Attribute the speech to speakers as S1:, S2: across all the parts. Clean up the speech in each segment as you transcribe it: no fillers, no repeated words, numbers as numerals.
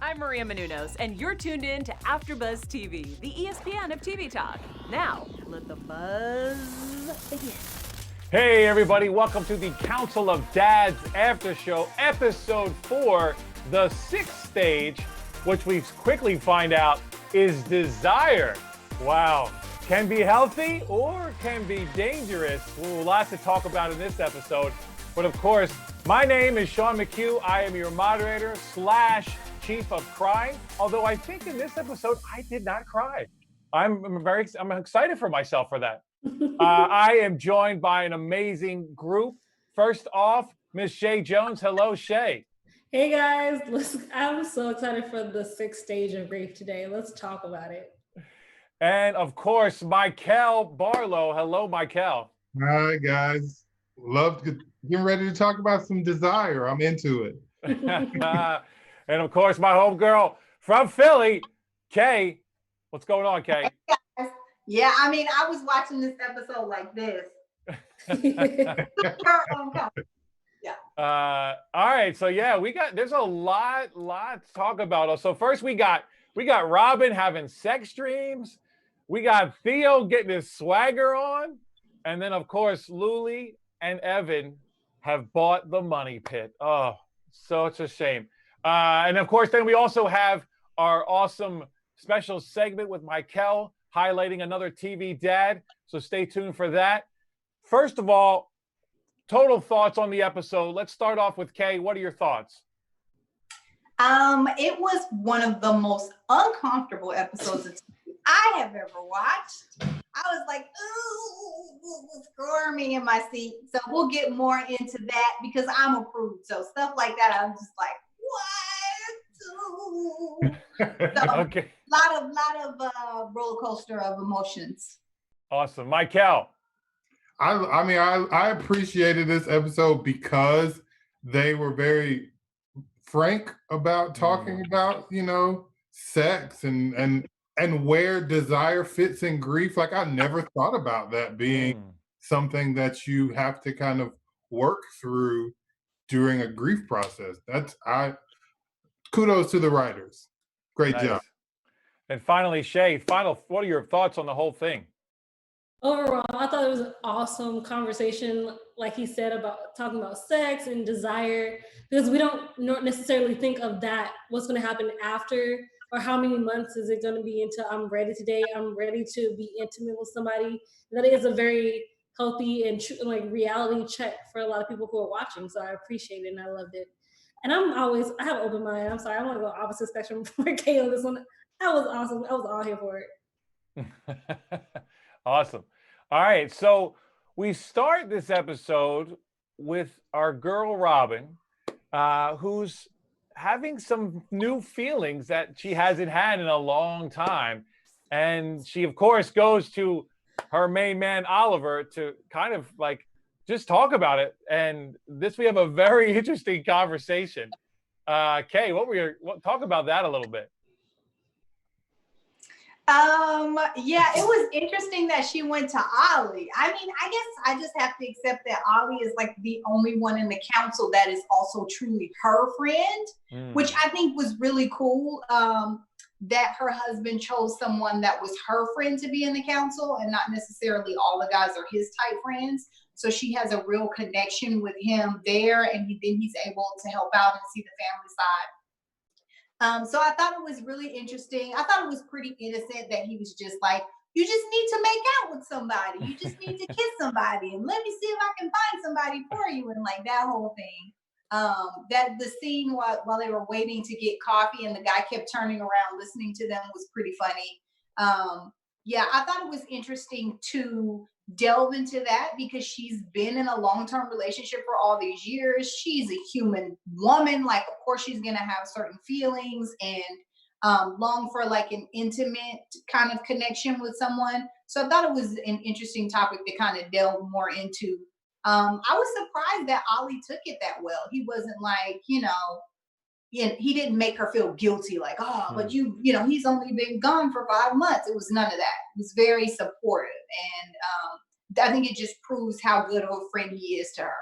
S1: I'm Maria Menounos, and you're tuned in to AfterBuzz TV, the ESPN of TV talk. Now, let the buzz begin.
S2: Hey everybody, welcome to the Council of Dads After Show, episode 4, the 6th stage, which we quickly find out is desire. Wow. Can be healthy or can be dangerous. Well, lots to talk about in this episode. But of course, my name is Sean McHugh. I am your moderator / chief of crime. Although I think in this episode, I did not cry. I'm excited for myself for that. I am joined by an amazing group. First off, Miss Chae Jones. Hello, Chae.
S3: Hey guys, I'm so excited for the 6th stage of grief today. Let's talk about it.
S2: And of course, Mykell Barlow. Hello, Mykell.
S4: Hi guys. Love getting ready to talk about some desire. I'm into it.
S2: And of course, my homegirl from Philly, Chae. What's going on, Chae?
S5: Yeah, I mean, I was watching this episode like this. Yeah.
S2: All right. So yeah, there's a lot to talk about. So first we got Robin having sex dreams. We got Theo getting his swagger on. And then of course, Luly and Evan have bought the money pit. Oh, such a shame. And of course, then we also have our awesome special segment with Mykell highlighting another TV dad. So stay tuned for that. First of all, total thoughts on the episode. Let's start off with Chae. What are your thoughts?
S5: It was one of the most uncomfortable episodes of TV I have ever watched. I was like, ooh, squirming in my seat. So we'll get more into that because I'm a prude. So stuff like that, I'm just like, what? So,
S2: Okay.
S5: lot of roller coaster of emotions.
S2: Awesome. Mykell.
S4: I appreciated this episode because they were very frank about talking about, sex and where desire fits in grief. Like I never thought about that being something that you have to kind of work through during a grief process. Kudos to the writers. Great job.
S2: And finally, Chae, what are your thoughts on the whole thing?
S3: Overall, I thought it was an awesome conversation, like he said, about talking about sex and desire, because we don't necessarily think of that, what's going to happen after, or how many months is it going to be until I'm ready today, I'm ready to be intimate with somebody. That is a very healthy and reality check for a lot of people who are watching. So I appreciate it and I loved it. And I have an open mind. I'm sorry, I want to go opposite spectrum for Chae on this one. That was awesome. I was all here for it.
S2: Awesome. All right. So we start this episode with our girl, Robin, who's having some new feelings that she hasn't had in a long time. And she, of course, goes to her main man, Oliver, to kind of just talk about it. And we have a very interesting conversation. Chae, talk about that a little bit.
S5: Yeah, it was interesting that she went to Ollie. I mean, I guess I just have to accept that Ollie is like the only one in the council that is also truly her friend, which I think was really cool. That her husband chose someone that was her friend to be in the council and not necessarily all the guys are his type friends. So she has a real connection with him there, and then he's able to help out and see the family side. So I thought it was really interesting. I thought it was pretty innocent that he was just like, you just need to make out with somebody. You just need to kiss somebody and let me see if I can find somebody for you. And like that whole thing. That the scene while they were waiting to get coffee and the guy kept turning around listening to them was pretty funny. Yeah, I thought it was interesting to delve into that because she's been in a long-term relationship for all these years. She's a human woman. Like, of course, she's going to have certain feelings and long for like an intimate kind of connection with someone. So I thought it was an interesting topic to kind of delve more into. I was surprised that Ollie took it that well. He wasn't like, he didn't make her feel guilty, like, oh, but he's only been gone for 5 months. It was none of that. It was very supportive. And I think it just proves how good of a friend he is to her.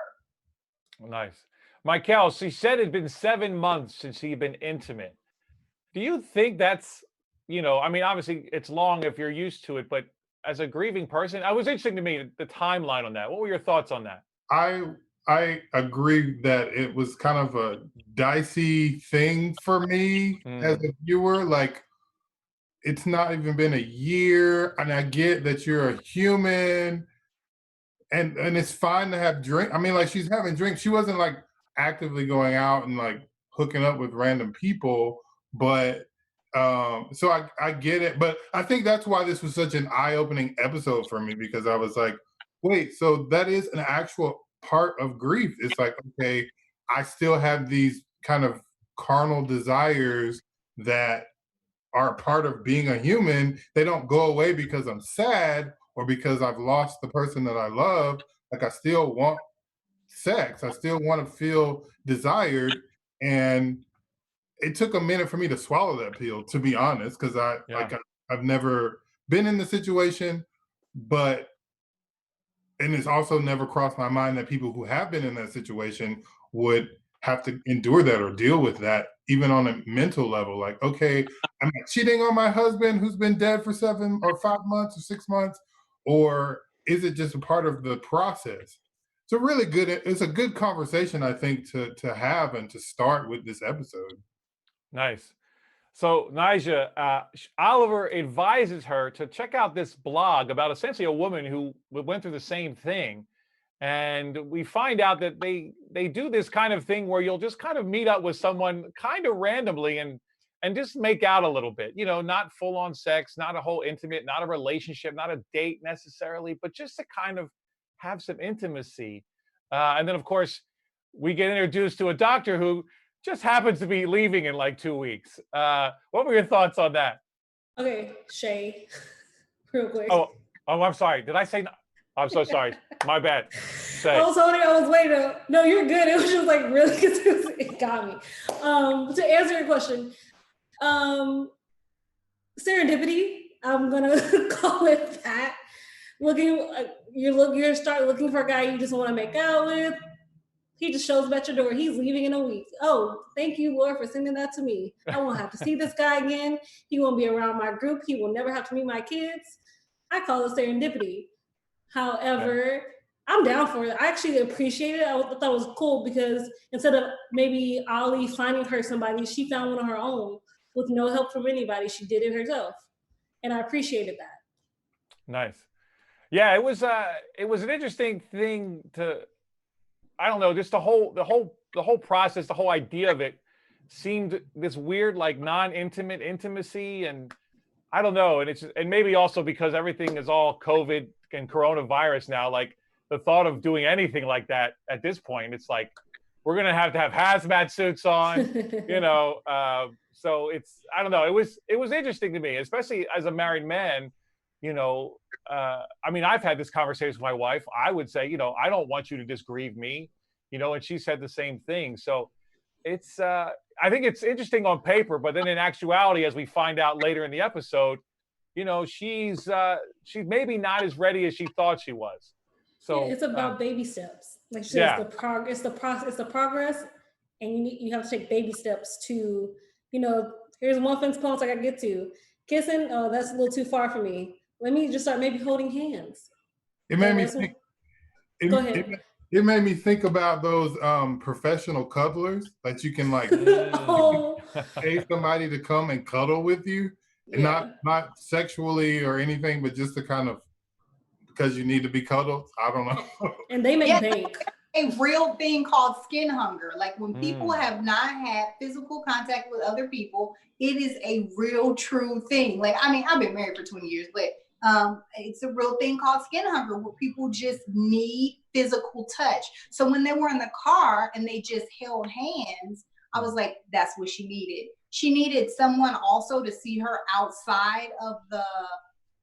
S2: Nice. Mykell, she said it'd been 7 months since he'd been intimate. Do you think that's, I mean, obviously it's long if you're used to it, but as a grieving person, it was interesting to me the timeline on that. What were your thoughts on that?
S4: I agree that it was kind of a dicey thing for me as a viewer. Like, it's not even been a year, and I get that you're a human, and it's fine to have drink. I mean, like, she's having drinks. She wasn't like actively going out and like hooking up with random people, but so I get it. But I think that's why this was such an eye-opening episode for me, because I was like, wait, so that is an actual part of grief. It's like, okay, I still have these kind of carnal desires that are a part of being a human. They don't go away because I'm sad or because I've lost the person that I love. Like, I still want sex. I still want to feel desired. And it took a minute for me to swallow that pill, to be honest, because I've never been in the situation, but and it's also never crossed my mind that people who have been in that situation would have to endure that or deal with that, even on a mental level. Like, okay, I'm not cheating on my husband who's been dead for 7 or 5 months or 6 months, or is it just a part of the process? It's a good conversation, I think, to have and to start with this episode.
S2: Nice. So, Nyjah, Oliver advises her to check out this blog about essentially a woman who went through the same thing. And we find out that they do this kind of thing where you'll just kind of meet up with someone kind of randomly and just make out a little bit, not full on sex, not a whole intimate, not a relationship, not a date necessarily, but just to kind of have some intimacy. And then, of course, we get introduced to a doctor who just happens to be leaving in like 2 weeks. What were your thoughts on that?
S3: Okay, Chae, real quick.
S2: Oh, I'm sorry. Did I say? I'm so sorry. My bad.
S3: I was waiting. No, you're good. It was just like really confusing. It got me. To answer your question, serendipity. I'm gonna call it that. You start looking for a guy you just want to make out with. He just shows up at your door. He's leaving in a week. Oh, thank you, Lord, for sending that to me. I won't have to see this guy again. He won't be around my group. He will never have to meet my kids. I call it serendipity. However, I'm down for it. I actually appreciate it. I thought it was cool because instead of maybe Ollie finding her somebody, she found one on her own with no help from anybody. She did it herself. And I appreciated that.
S2: Nice. Yeah, it was an interesting thing to, I don't know, just the whole process, the whole idea of it seemed this weird, like non-intimate intimacy, and I don't know, and maybe also because everything is all COVID and coronavirus now, like the thought of doing anything like that at this point, it's like we're gonna have to have hazmat suits on, so it's, I don't know, it was interesting to me, especially as a married man. I mean, I've had this conversation with my wife. I would say, I don't want you to just grieve me, and she said the same thing. So it's, I think it's interesting on paper, but then in actuality, as we find out later in the episode, she's maybe not as ready as she thought she was. So
S3: yeah, it's about baby steps. Like she says, the progress, and you have to take baby steps to, here's one fence post I gotta get to. Kissing, oh, that's a little too far for me. Let me just start maybe holding hands.
S4: It made me think.
S3: Go ahead.
S4: It made me think about those professional cuddlers that you can like pay somebody to come and cuddle with you, and not sexually or anything, but just to kind of, because you need to be cuddled. I don't know.
S3: And they make bank.
S5: A real thing called skin hunger. Like when people have not had physical contact with other people, it is a real true thing. Like, I mean, I've been married for 20 years, but it's a real thing called skin hunger where people just need physical touch. So when they were in the car and they just held hands, I was like, that's what she needed. She needed someone also to see her outside of the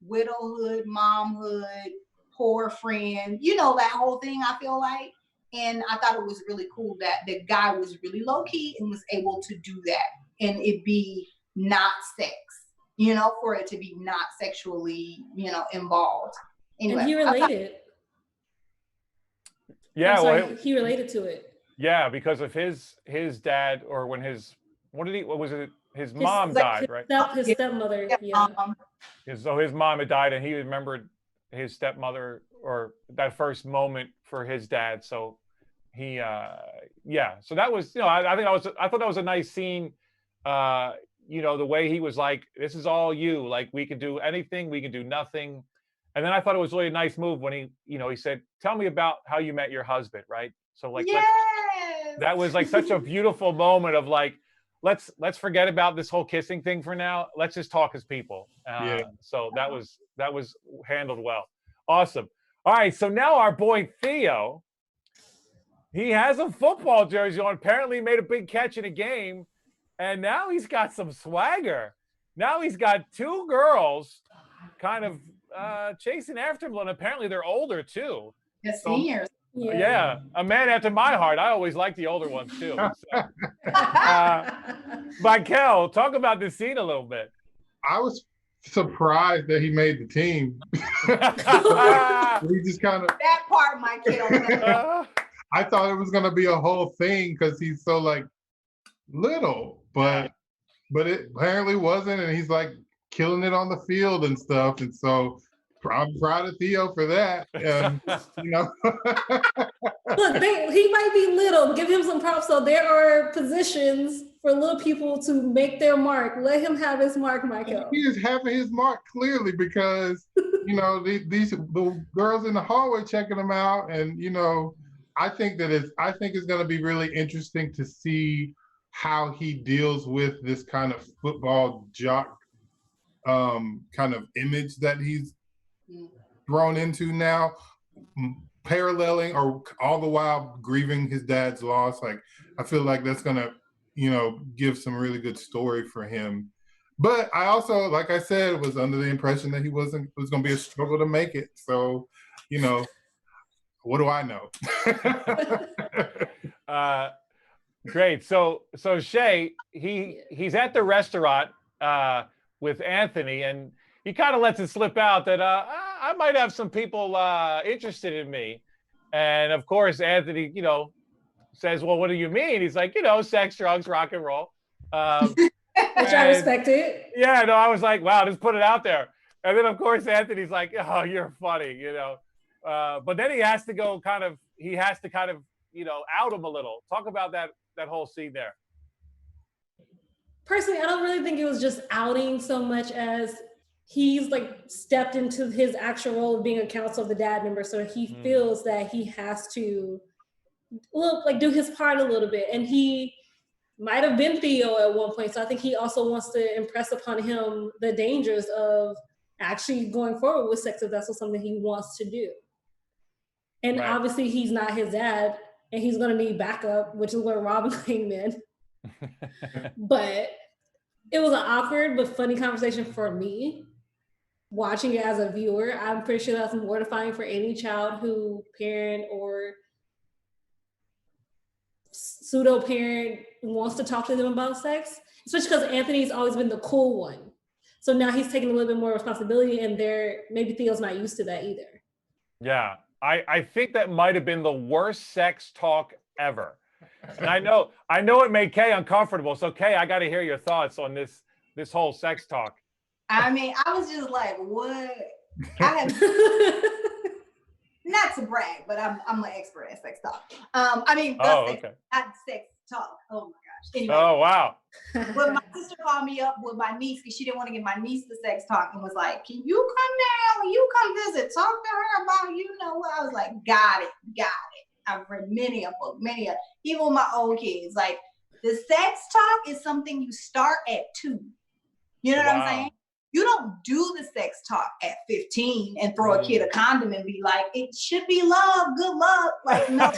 S5: widowhood, momhood, poor friend, that whole thing, I feel like. And I thought it was really cool that the guy was really low key and was able to do that and it be not sex, for it to be not sexually, involved. Anyway,
S3: and he related.
S2: Yeah,
S3: he related to it.
S2: Yeah, because of his dad, or when his what was it? His
S3: His-
S2: mom
S3: like,
S2: died, right?
S3: His stepmother. Yeah.
S2: So his mom had died, and he remembered his stepmother or that first moment for his dad. So he, So that was, I thought that was a nice scene. The way he was like, "This is all you. Like, we can do anything, we can do nothing." And then I thought it was really a nice move when he said, "Tell me about how you met your husband," right? So like, that was like such a beautiful moment of like, let's forget about this whole kissing thing for now. Let's just talk as people. So that was handled well. Awesome. All right. So now our boy Theo, he has a football jersey on. Apparently made a big catch in a game, and now he's got some swagger. Now he's got two girls kind of chasing after him, and apparently they're older too.
S5: The seniors.
S2: Yeah, a man after my heart. I always like the older ones too. So. Mykell, talk about this scene a little bit.
S4: I was surprised that he made the team. We just kind of
S5: that part, Mykell.
S4: I thought it was gonna be a whole thing because he's so like little, but it apparently wasn't, and he's like killing it on the field and stuff, and so I'm proud of Theo for that.
S3: Look, he might be little. Give him some props. So there are positions for little people to make their mark. Let him have his mark, Mykell.
S4: He is having his mark clearly because the girls in the hallway checking him out, and I think it's going to be really interesting to see how he deals with this kind of football jock kind of image that he's thrown into now, paralleling or all the while grieving his dad's loss. Like, I feel like that's gonna, give some really good story for him. But I also, like I said, was under the impression that it was gonna be a struggle to make it. So, what do I know?
S2: Great. So Chae, he's at the restaurant with Anthony, and he kind of lets it slip out that I might have some people interested in me. And of course, Anthony, says, "Well, what do you mean?" He's like, sex, drugs, rock and roll.
S3: Which I respected.
S2: Yeah, no, I was like, wow, just put it out there. And then of course, Anthony's like, "Oh, you're funny," But then he has to out him a little. Talk about that whole scene there.
S3: Personally, I don't really think it was just outing so much as he's like stepped into his actual role of being a counsel of the dad member. So he feels that he has to do his part a little bit. And he might have been Theo at one point. So I think he also wants to impress upon him the dangers of actually going forward with sex if that's something he wants to do. And obviously he's not his dad and he's going to need backup, which is where Robin came in. But it was an awkward but funny conversation for me. Watching it as a viewer, I'm pretty sure that's mortifying for any child who parent or pseudo parent wants to talk to them about sex, especially because Anthony's always been the cool one. So now he's taking a little bit more responsibility, and maybe Theo's not used to that either.
S2: Yeah, I think that might have been the worst sex talk ever. And I know it made Kay uncomfortable. So Kay, I got to hear your thoughts on this whole sex talk.
S5: I mean, I was just like, what? I have not to brag, but I'm an expert at sex talk. Not sex talk. Oh my gosh. Anyway,
S2: oh wow.
S5: But my sister called me up with my niece because she didn't want to give my niece the sex talk and was like, "Can you come down? Can you come visit? Talk to her about what?" I was like, got it. I've read many a book, even with my own kids. Like, the sex talk is something you start at 2. You know what I'm saying? You don't do the sex talk at 15 and throw a kid a condom and be like, "It should be love, good luck." Like, no.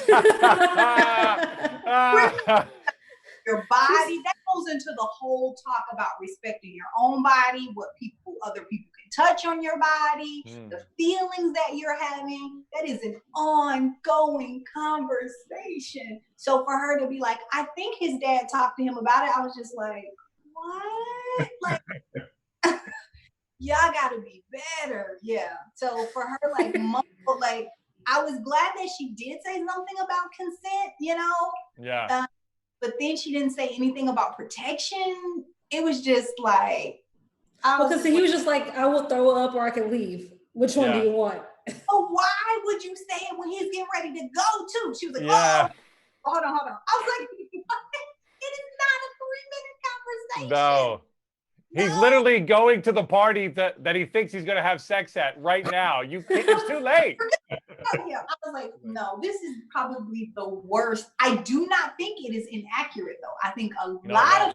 S5: Your body, that goes into the whole talk about respecting your own body, what other people can touch on your body, the feelings that you're having. That is an ongoing conversation. So for her to be like, "I think his dad talked to him about it," I was just like, what? Like, y'all gotta be better. Yeah. So for her, I was glad that she did say something about consent,
S2: Yeah.
S5: but then she didn't say anything about protection. It was just like,
S3: because he was just like, I will throw up or I can leave. Which one do you want?
S5: Oh, why would you say it when he's getting ready to go too? She was like, oh, hold on. I was like, it is not a 3-minute conversation.
S2: No. He's literally going to the party that he thinks he's going to have sex at right now. It's too late.
S5: Yeah, I was like, no, this is probably the worst. I do not think it is inaccurate though. I think a lot of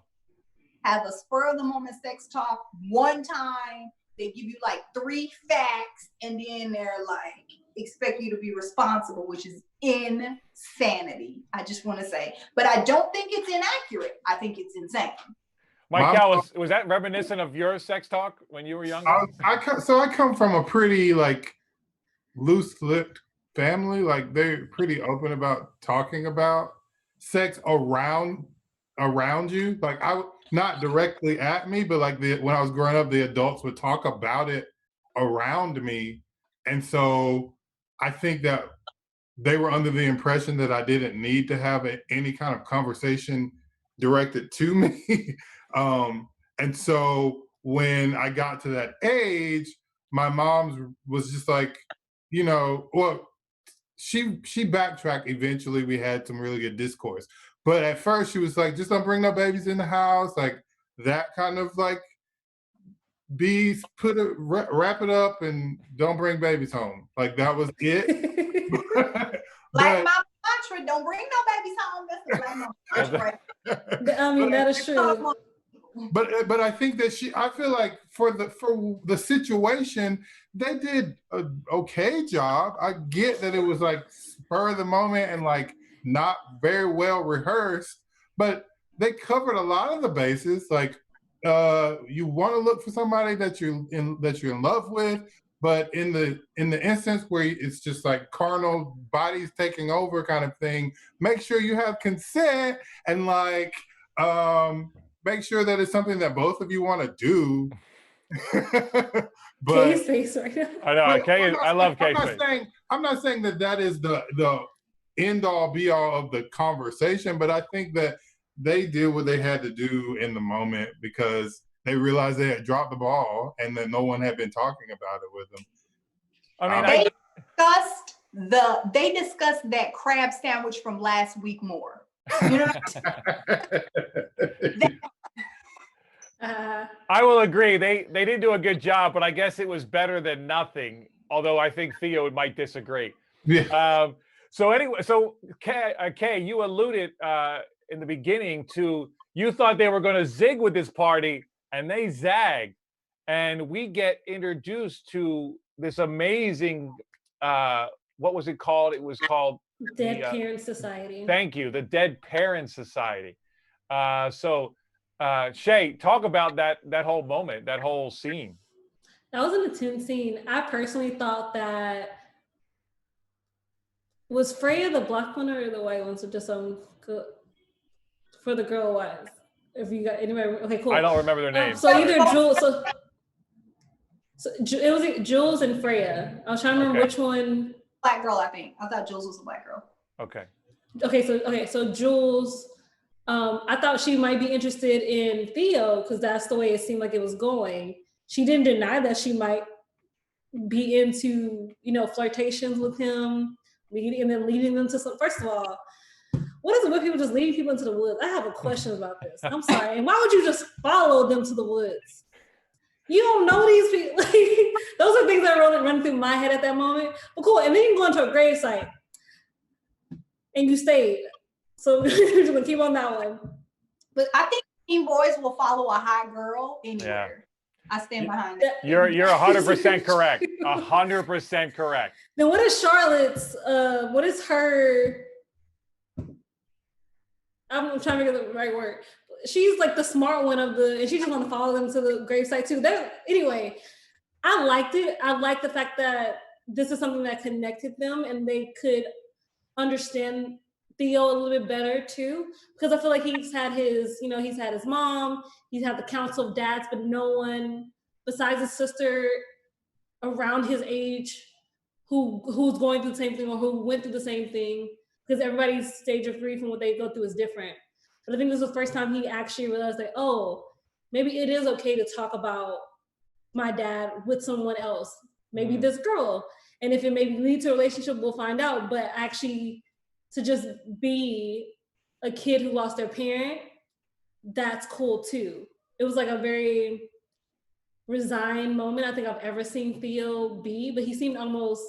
S5: have a spur of the moment sex talk one time. They give you like 3 facts and then they're like, expect you to be responsible, which is insanity. I just want to say, but I don't think it's inaccurate. I think it's insane.
S2: Mykell, was that reminiscent of your sex talk when you were younger?
S4: I come from a pretty like loose-lipped family. Like they're pretty open about talking about sex around you. Like not directly at me, but like when I was growing up, the adults would talk about it around me. And so I think that they were under the impression that I didn't need to have any kind of conversation directed to me. And so when I got to that age, my mom was just like, well, she backtracked. Eventually we had some really good discourse. But at first she was like, just don't bring no babies in the house. Like that kind of like, wrap it up and don't bring babies home. Like that was it.
S5: Like my mantra, don't bring no babies home. That's like my mantra.
S3: I mean, that is true.
S4: But I think that I feel like for the situation, they did an okay job. I get that it was like spur of the moment and like not very well rehearsed, but they covered a lot of the bases. Like you want to look for somebody that you're in love with, but in the instance where it's just like carnal bodies taking over kind of thing, make sure you have consent and like make sure that it's something that both of you want to do. But
S3: Kay's face right now.
S2: I know. I love Kay's face.
S4: I'm not saying that is the end all be all of the conversation, but I think that they did what they had to do in the moment because they realized they had dropped the ball and that no one had been talking about it with them.
S2: I mean,
S5: they discussed that crab sandwich from last week more. You know
S2: I will agree. They didn't do a good job, but I guess it was better than nothing. Although I think Theo might disagree.
S4: Yeah.
S2: So Chae, you alluded in the beginning to you thought they were going to zig with this party, and they zagged, and we get introduced to this amazing. What was it called? It was called
S3: Dead Parents Society.
S2: Thank you, the Dead Parents Society. So Chae, talk about that whole moment, that whole scene.
S3: That was an intense scene. I personally thought that was Freya the black one or the white one? So just for the girl was. If you got anybody, okay, cool.
S2: I don't remember their names.
S3: So either Jules, so it was Jules and Freya. I was trying to remember which one.
S5: Black girl, I think. I thought Jules was a black girl.
S3: Okay, so Jules, I thought she might be interested in Theo because that's the way it seemed like it was going. She didn't deny that she might be into, flirtations with him, and then leading them to some. First of all, what is it with people just leading people into the woods? I have a question about this. I'm sorry. And why would you just follow them to the woods? You don't know these people. Like, those are things that are running through my head at that moment. But cool. And then you go into a gravesite and you stayed. So we're just gonna keep on that one.
S5: But I think teen boys will follow a hot girl anywhere. Yeah. I stand behind that.
S2: You're 100% correct. 100% correct.
S3: Then what is Charlotte's? What is her? I'm trying to get the right word. She's like the smart one and she just want to follow them to the gravesite too. Anyway, I liked it. I liked the fact that this is something that connected them and they could understand Theo a little bit better too. Because I feel like he's had his mom, he's had the council of dads, but no one besides his sister around his age who's going through the same thing or who went through the same thing. Because everybody's stage of grief and what they go through is different. But I think this was the first time he actually realized that, oh, maybe it is okay to talk about my dad with someone else, maybe this girl. And if it maybe leads to a relationship, we'll find out. But actually, to just be a kid who lost their parent, that's cool too. It was like a very resigned moment I think I've ever seen Theo be, but he seemed almost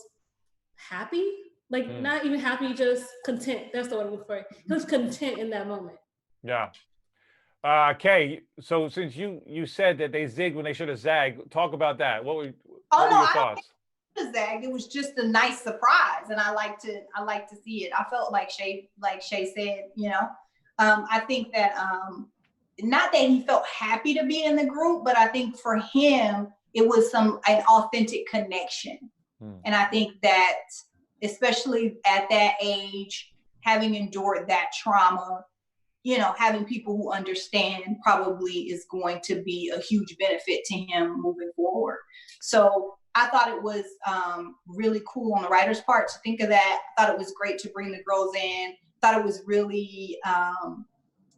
S3: happy. Like not even happy, just content. That's the word I'm looking for. He was content in that moment.
S2: Yeah. Kay, so since you said that they zigged when they should have zagged, talk about that. What were your thoughts?
S5: It was zagged. It was just a nice surprise, and I like to see it. I felt like Chae said, you know, I think that not that he felt happy to be in the group, but I think for him it was an authentic connection, and I think that especially at that age, having endured that trauma, you know, having people who understand probably is going to be a huge benefit to him moving forward. So I thought it was really cool on the writer's part to think of that. I thought it was great to bring the girls in. Thought it was really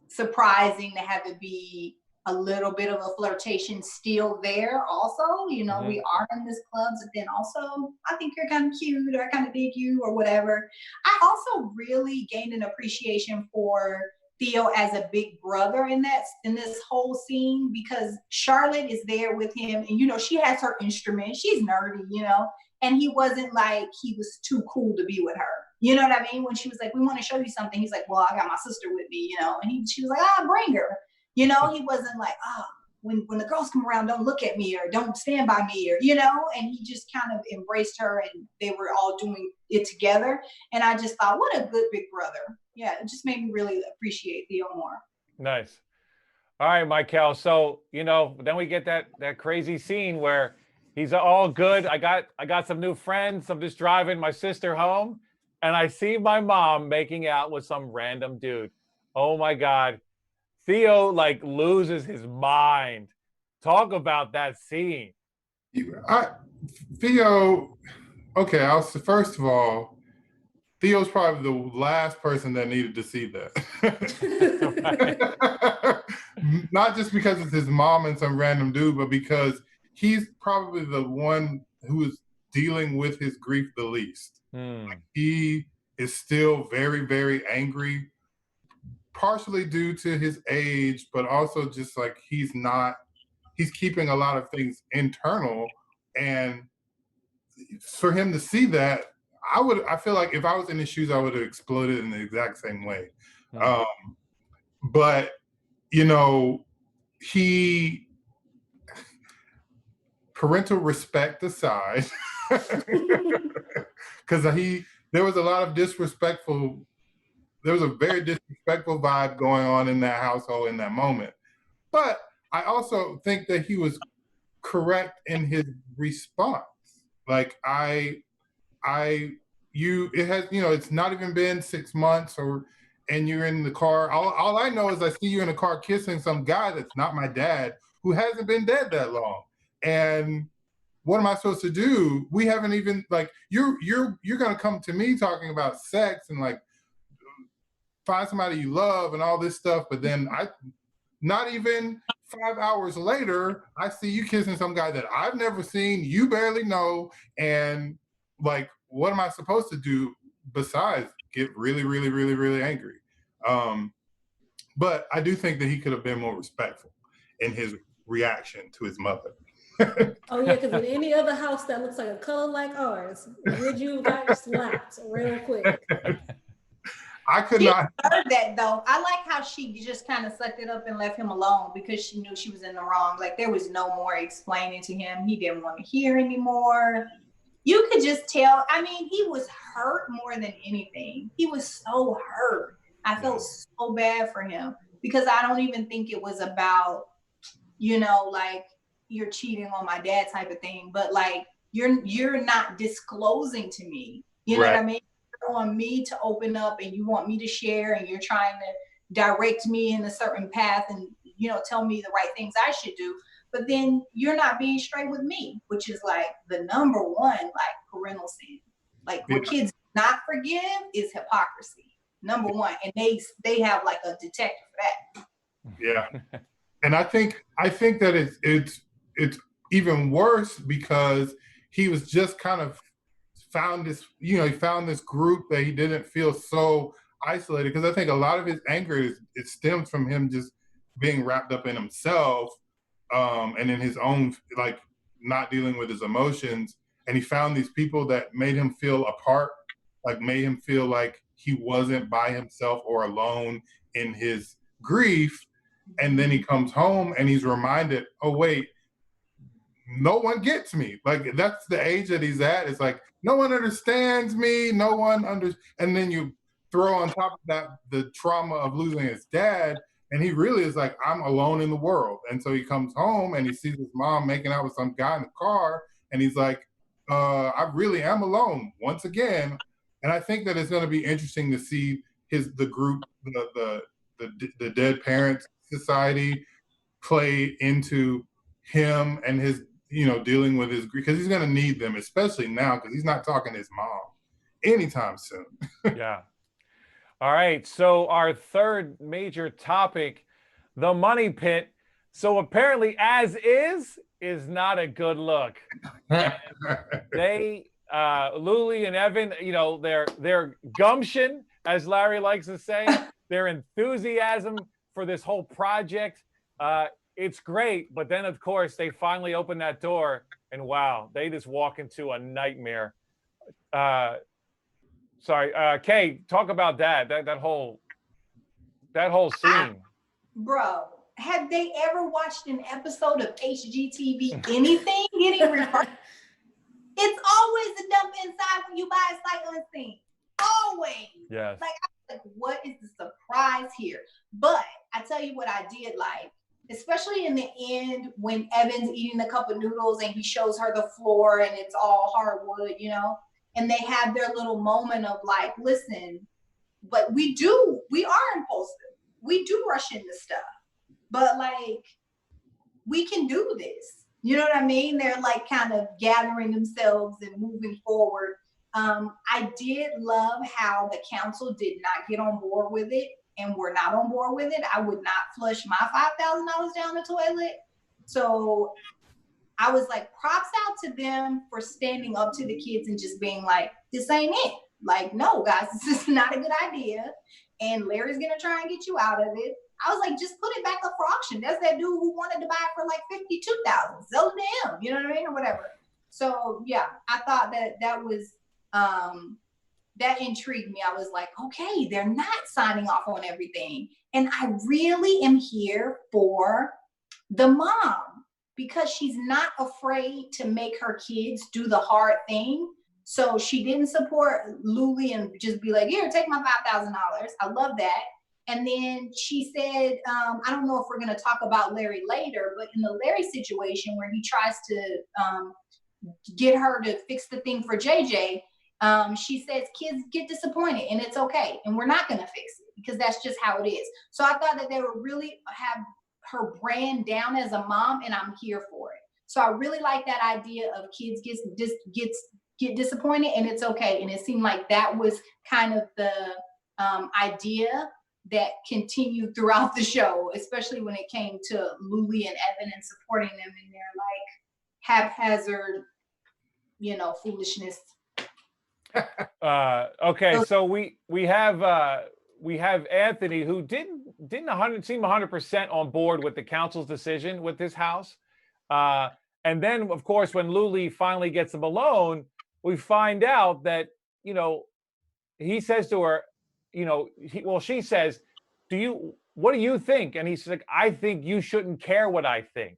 S5: surprising to have it be a little bit of a flirtation still there also. You know, we are in this club, but then also, I think you're kind of cute, or I kind of dig you, or whatever. I also really gained an appreciation for Theo as a big brother in this whole scene, because Charlotte is there with him, and you know, she has her instrument, she's nerdy, you know, and he wasn't like he was too cool to be with her. You know what I mean? When she was like, we want to show you something, he's like, well, I got my sister with me, you know, and she was like, bring her. You know, he wasn't like, when the girls come around, don't look at me or don't stand by me, or, you know, and he just kind of embraced her, and they were all doing it together. And I just thought, what a good big brother. Yeah, it just made me really appreciate Theo more.
S2: Nice. All right, Mykell. So, you know, then we get that crazy scene where he's all good. I got some new friends. I'm just driving my sister home, and I see my mom making out with some random dude. Oh my God. Theo like loses his mind. Talk about that scene.
S4: Theo, okay, first of all, Theo's probably the last person that needed to see that. Not just because it's his mom and some random dude, but because he's probably the one who is dealing with his grief the least. Like, he is still very, very angry, partially due to his age, but also just like he's keeping a lot of things internal. And for him to see that, I feel like if I was in his shoes, I would have exploded in the exact same way. But, you know, parental respect aside, because there was a lot of there was a very disrespectful vibe going on in that household in that moment. But I also think that he was correct in his response. Like it's not even been 6 months, and you're in the car. All I know is I see you in the car kissing some guy that's not my dad, who hasn't been dead that long. And what am I supposed to do? We haven't even, like, you're gonna come to me talking about sex and like find somebody you love and all this stuff, but then not even 5 hours later, I see you kissing some guy that I've never seen, you barely know, and like, what am I supposed to do besides get really, really, really, really angry? But I do think that he could have been more respectful in his reaction to his mother.
S3: Oh yeah, because in any other house that looks like a color like ours, would you got slapped real quick?
S4: I could
S5: she
S4: not
S5: heard that though. I like how she just kind of sucked it up and left him alone, because she knew she was in the wrong. Like, there was no more explaining to him. He didn't want to hear anymore. You could just tell. I mean, he was hurt more than anything. He was so hurt. I felt so bad for him, because I don't even think it was about, you know, like, you're cheating on my dad type of thing, but like, you're not disclosing to me. You know what I mean? On me to open up, and you want me to share, and you're trying to direct me in a certain path, and, you know, tell me the right things I should do, but then you're not being straight with me, which is like the number one, like, parental sin. Like, what kids not forgive is hypocrisy, number one, and they have like a detective for that.
S4: Yeah, and I think that it's even worse because he was just kind of found this, he found this group that he didn't feel so isolated, because I think a lot of his anger it stems from him just being wrapped up in himself, and in his own, like, not dealing with his emotions. And he found these people that made him feel apart, like made him feel like he wasn't by himself or alone in his grief. And then he comes home and he's reminded, oh wait, no one gets me. Like, that's the age that he's at. It's like, no one understands me. And then you throw on top of that the trauma of losing his dad. And he really is like, I'm alone in the world. And so he comes home and he sees his mom making out with some guy in the car. And he's like, I really am alone once again. And I think that it's going to be interesting to see the group, the Dead Parents Society play into him and his, dealing with his grief, because he's going to need them, especially now, because he's not talking to his mom anytime soon.
S2: Yeah. All right. So our third major topic, the money pit. So apparently, as is not a good look. They, Luly and Evan, their gumption, as Larry likes to say, their enthusiasm for this whole project, it's great. But then, of course, they finally open that door, and wow, they just walk into a nightmare. Kay, talk about that whole scene.
S5: Bro, have they ever watched an episode of HGTV anything getting reversed? It's always a dump inside when you buy a sight unseen. Always.
S2: Yes.
S5: Like, what is the surprise here? But I tell you what I did like, especially in the end when Evan's eating the cup of noodles and he shows her the floor and it's all hardwood, and they have their little moment of like, listen, but we are impulsive. We do rush into stuff, but like, we can do this. You know what I mean? They're like kind of gathering themselves and moving forward. I did love how the council did not get on board with it and were not on board with it. I would not flush my $5,000 down the toilet. So I was like, props out to them for standing up to the kids and just being like, this ain't it. Like, no, guys, this is not a good idea. And Larry's going to try and get you out of it. I was like, just put it back up for auction. That's that dude who wanted to buy it for like $52,000. Sell it to him, you know what I mean? Or whatever. So yeah, I thought that was, that intrigued me. I was like, okay, they're not signing off on everything. And I really am here for the mom because she's not afraid to make her kids do the hard thing. So she didn't support Luly and just be like, here, take my $5,000. I love that. And then she said, I don't know if we're going to talk about Larry later, but in the Larry situation where he tries to get her to fix the thing for JJ, she says kids get disappointed and it's okay. And we're not going to fix it because that's just how it is. So I thought that they would really have her brand down as a mom, and I'm here for it. So I really like that idea of kids get disappointed and it's okay. And it seemed like that was kind of the idea that continued throughout the show, especially when it came to Luly and Evan and supporting them in their like haphazard, foolishness.
S2: Okay, so we have Anthony, who didn't seem 100% on board with the council's decision with this house, and then of course when Luly finally gets him alone, we find out that he says to her, she says, what do you think? And he's like, I think you shouldn't care what I think.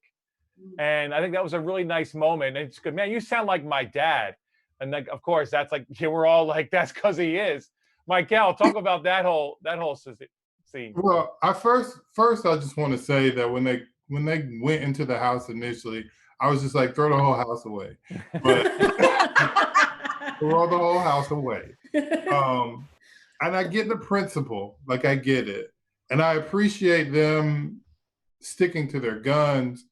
S2: And I think that was a really nice moment. And it's good, man, you sound like my dad. And then of course that's like, we're all like, that's because he is. Mykell, talk about that whole scene.
S4: Well, first I just want to say that when they went into the house initially, I was just like, throw the whole house away. But throw the whole house away. And I get the principle, like I get it. And I appreciate them sticking to their guns.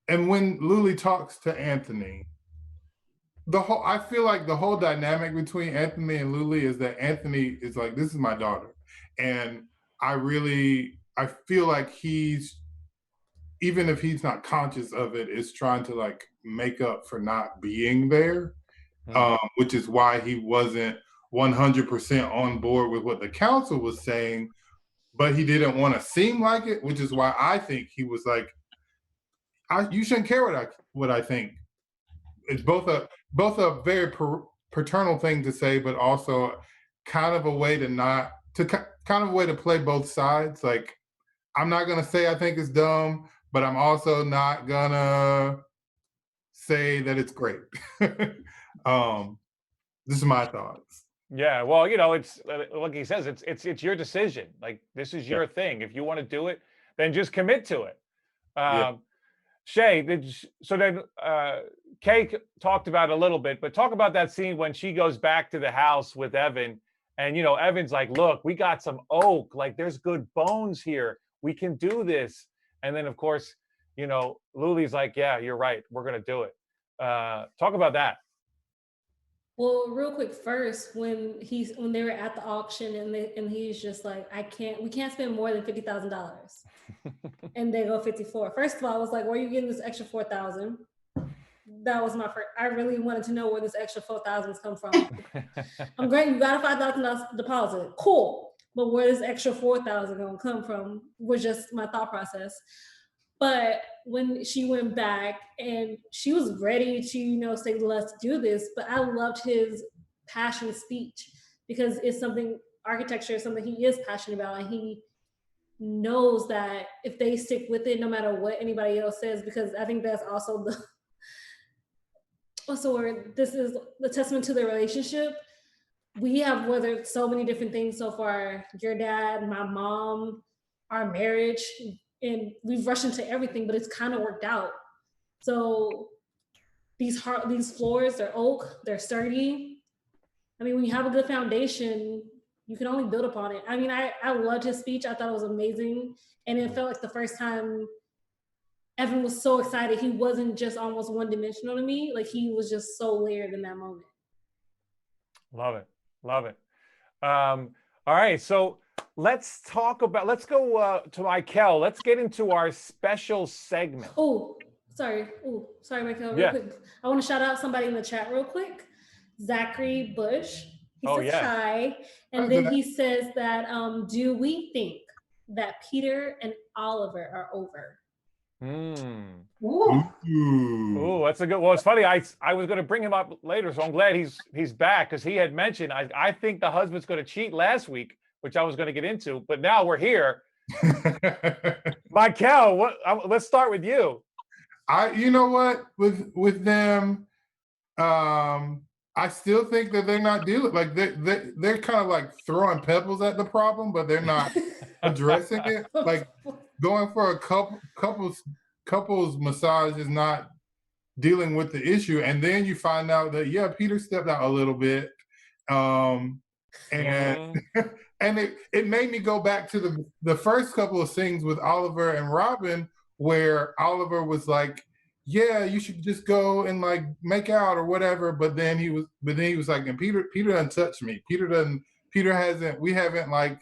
S4: And when Luly talks to Anthony, I feel like the whole dynamic between Anthony and Luly is that Anthony is like, this is my daughter. And I feel like he's, even if he's not conscious of it, is trying to like make up for not being there, which is why he wasn't 100% on board with what the council was saying, but he didn't want to seem like it, which is why I think he was like, you shouldn't care what I think. It's both a very paternal thing to say, but also kind of a way to play both sides. Like, I'm not gonna say I think it's dumb, but I'm also not gonna say that it's great. This is my thoughts.
S2: Yeah, well, it's like he says, it's your decision. Like, this is your thing. If you want to do it, then just commit to it. Chae, Kay talked about it a little bit, but talk about that scene when she goes back to the house with Evan, and Evan's like, "Look, we got some oak. Like, there's good bones here. We can do this." And then, of course, Luly's like, "Yeah, you're right. We're gonna do it." Talk about that.
S3: Well, real quick, first, when they were at the auction and he's just like, we can't spend more than $50,000. And they go 54. First of all, I was like, where are you getting this extra 4,000? That was my first. I really wanted to know where this extra 4,000 come from. I'm great. You got a $5,000 deposit. Cool. But where this extra 4,000 gonna come from was just my thought process. But when she went back and she was ready to, say, let's do this, but I loved his passionate speech because it's something, architecture is something he is passionate about, and he knows that if they stick with it, no matter what anybody else says, because I think that's also this is the testament to the relationship. We have weathered so many different things so far. Your dad, my mom, our marriage, and we've rushed into everything, but it's kind of worked out. So these floors, they're oak, they're sturdy. I mean, when you have a good foundation, you can only build upon it. I mean, I loved his speech. I thought it was amazing. And it felt like the first time Evan was so excited. He wasn't just almost one-dimensional to me. Like, he was just so layered in that moment.
S2: Love it. All right, so let's go to Mykell. Let's get into our special segment.
S3: Sorry, Mykell, real quick. I want to shout out somebody in the chat real quick. Zachary Bush. He says hi. And then he says that, do we think that Peter and Oliver are over?
S2: Ooh, that's a good. Well, it's funny. I was going to bring him up later, so I'm glad he's back, because he had mentioned I think the husband's going to cheat last week, which I was going to get into, but now we're here. Mykell, let's start with you.
S4: You know what, with them, I still think that they're not dealing, like they're kind of like throwing pebbles at the problem, but they're not addressing it. Like, going for a couples massage is not dealing with the issue, and then you find out that Peter stepped out a little bit, and and it made me go back to the first couple of scenes with Oliver and Robin, where Oliver was like, yeah, you should just go and like make out or whatever, but then he was like, and Peter doesn't touch me. We haven't like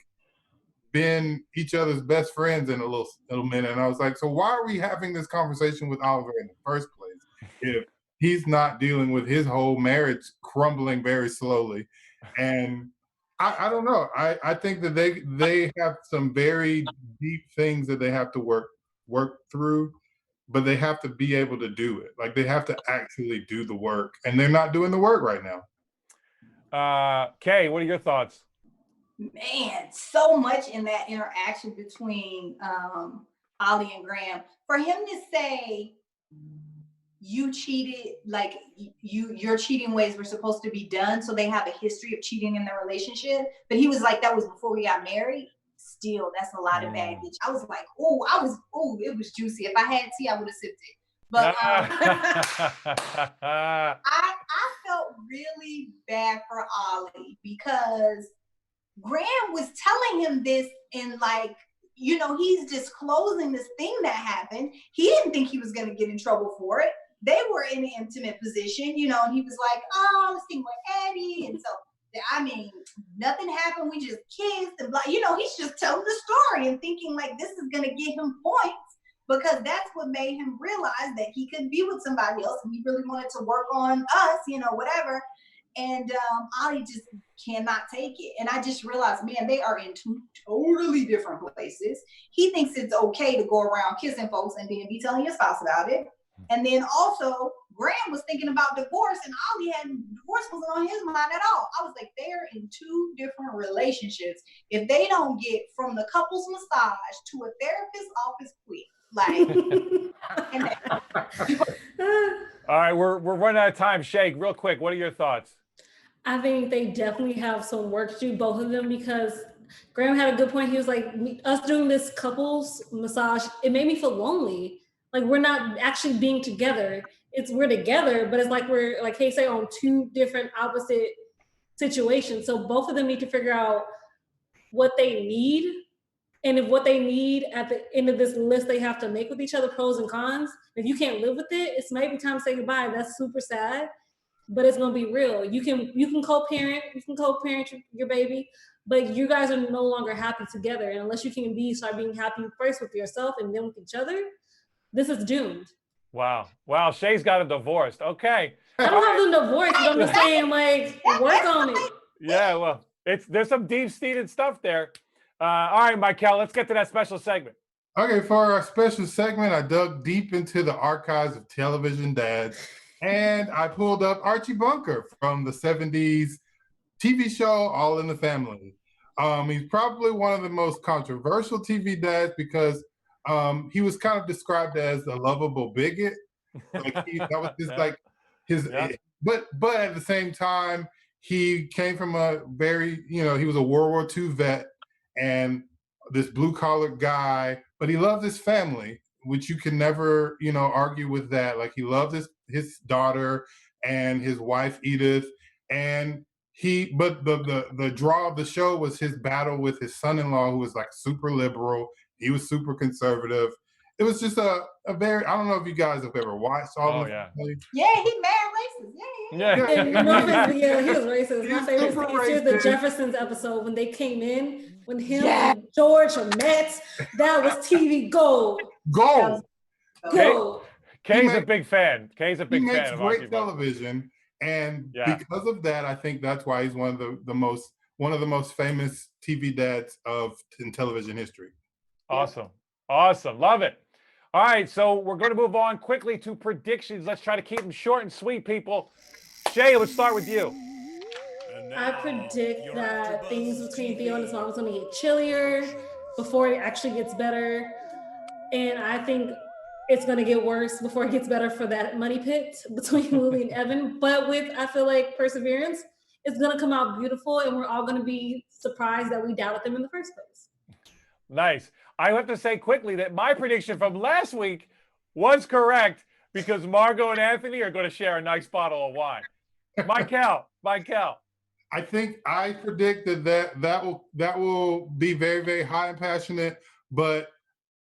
S4: been each other's best friends in a little minute. And I was like, so why are we having this conversation with Oliver in the first place if he's not dealing with his whole marriage crumbling very slowly? And I don't know. I think that they have some very deep things that they have to work through, but they have to be able to do it. Like, they have to actually do the work, and they're not doing the work right now.
S2: Kay, what are your thoughts?
S5: Man, so much in that interaction between Ollie and Graham. For him to say you cheated, like your cheating ways were supposed to be done, so they have a history of cheating in their relationship. But he was like, that was before we got married. Still, that's a lot of baggage. I was like, it was juicy. If I had tea, I would have sipped it. But I felt really bad for Ollie, because Graham was telling him this, and like, he's disclosing this thing that happened. He didn't think he was going to get in trouble for it, they were in an intimate position, you know, and he was like, oh, let's think with Eddie. And so, I mean, nothing happened. We just kissed and blah. You know, he's just telling the story and thinking like this is going to get him points because that's what made him realize that he could be with somebody else and he really wanted to work on us, you know, whatever. And Ollie just cannot take it. And I just realized, man, they are in two totally different places. He thinks it's okay to go around kissing folks and then be telling your spouse about it. And then also, Graham was thinking about divorce and Ollie had divorce wasn't on his mind at all. I was like, they're in two different relationships. If they don't get from the couples massage to a therapist's office quick, like.
S2: All right, we're running out of time. Chae, real quick, what are your thoughts?
S3: I think they definitely have some work to do, both of them, because Graham had a good point. He was like, us doing this couples massage, it made me feel lonely. Like we're not actually being together. We're together, but it's like we're, like Kay say, on two different opposite situations. So both of them need to figure out what they need. And if what they need at the end of this list they have to make with each other, pros and cons, if you can't live with it, it's maybe time to say goodbye. That's super sad, but it's gonna be real. You can co-parent, your baby, but you guys are no longer happy together. And unless you can start being happy first with yourself and then with each other, this is doomed.
S2: Wow. Chae's got a divorce. Okay.
S3: I don't have them divorced, but I'm just saying, like, work on it.
S2: Yeah, well, there's some deep-seated stuff there. All right, Mykell, let's get to that special segment.
S4: Okay, for our special segment, I dug deep into the archives of television dads, and I pulled up Archie Bunker from the 70s TV show All in the Family. He's probably one of the most controversial TV dads because he was kind of described as a lovable bigot. Like that was just like his, but at the same time, he came from a very, he was a World War II vet and this blue-collar guy, but he loved his family, which you can never, argue with that. Like he loved his daughter and his wife Edith, and but the draw of the show was his battle with his son-in-law, who was like super liberal. He was super conservative. It was just a very, I don't know if you guys have ever watched all of
S5: Yeah, he mad racist.
S3: Yeah, he was racist. My favorite is the Jeffersons episode when they came in, when him and George met. That was TV gold.
S4: Gold.
S2: Kay's a big fan. Kay's a big fan of
S4: great television, and because of that, I think that's why he's one of the most famous TV dads in television history.
S2: Awesome. Love it. All right, so we're going to move on quickly to predictions. Let's try to keep them short and sweet, people. Chae, let's start with you.
S3: I predict that things between Theo and his mom is going to get chillier before it actually gets better. And I think it's going to get worse before it gets better for that money pit between Luly and Evan. But I feel like perseverance, it's going to come out beautiful, and we're all going to be surprised that we doubted them in the first place.
S2: Nice. I have to say quickly that my prediction from last week was correct because Margot and Anthony are going to share a nice bottle of wine. Mykell.
S4: I think I predict that will be very, very high and passionate, but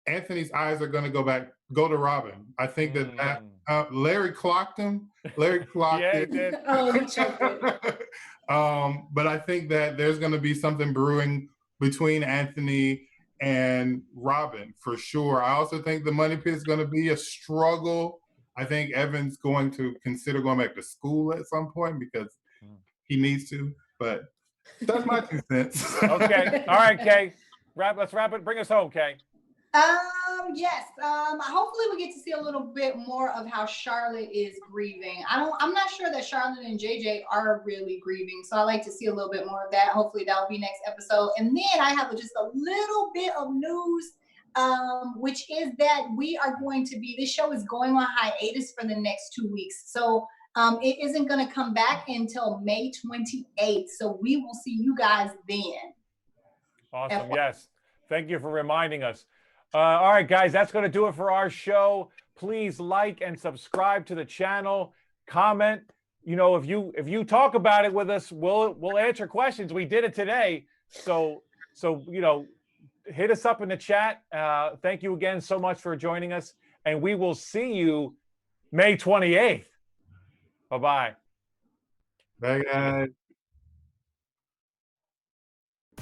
S4: Anthony's eyes are going to go to Robin. I think that Larry clocked him. Larry clocked it.
S3: He did. Oh, he choked it.
S4: But I think that there's going to be something brewing between Anthony and Robin for sure. I also think the money pit is going to be a struggle. I think Evan's going to consider going back to school at some point because he needs to, but that's my 2 cents.
S2: Okay. All right, Kay. Let's wrap it. Bring us home, Kay.
S5: Yes. Hopefully we get to see a little bit more of how Charlotte is grieving. I'm not sure that Charlotte and JJ are really grieving, so I like to see a little bit more of that. Hopefully that'll be next episode. And then I have just a little bit of news, which is that this show is going on hiatus for the next 2 weeks. So it isn't going to come back until May 28th. So we will see you guys then.
S2: Awesome. Yes. Thank you for reminding us. All right, guys, that's going to do it for our show. Please like and subscribe to the channel. Comment. If you talk about it with us, we'll answer questions. We did it today. So hit us up in the chat. Thank you again so much for joining us. And we will see you May 28th. Bye-bye.
S4: Bye, guys.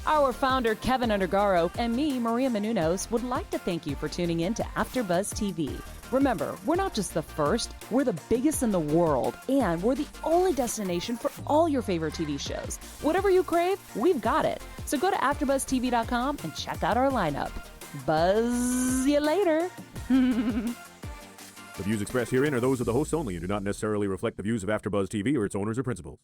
S1: Our founder, Keven Undergaro, and me, Maria Menounos, would like to thank you for tuning in to AfterBuzz TV. Remember, we're not just the first, we're the biggest in the world, and we're the only destination for all your favorite TV shows. Whatever you crave, we've got it. So go to AfterBuzzTV.com and check out our lineup. Buzz you later.
S6: The views expressed herein are those of the hosts only and do not necessarily reflect the views of AfterBuzz TV or its owners or principals.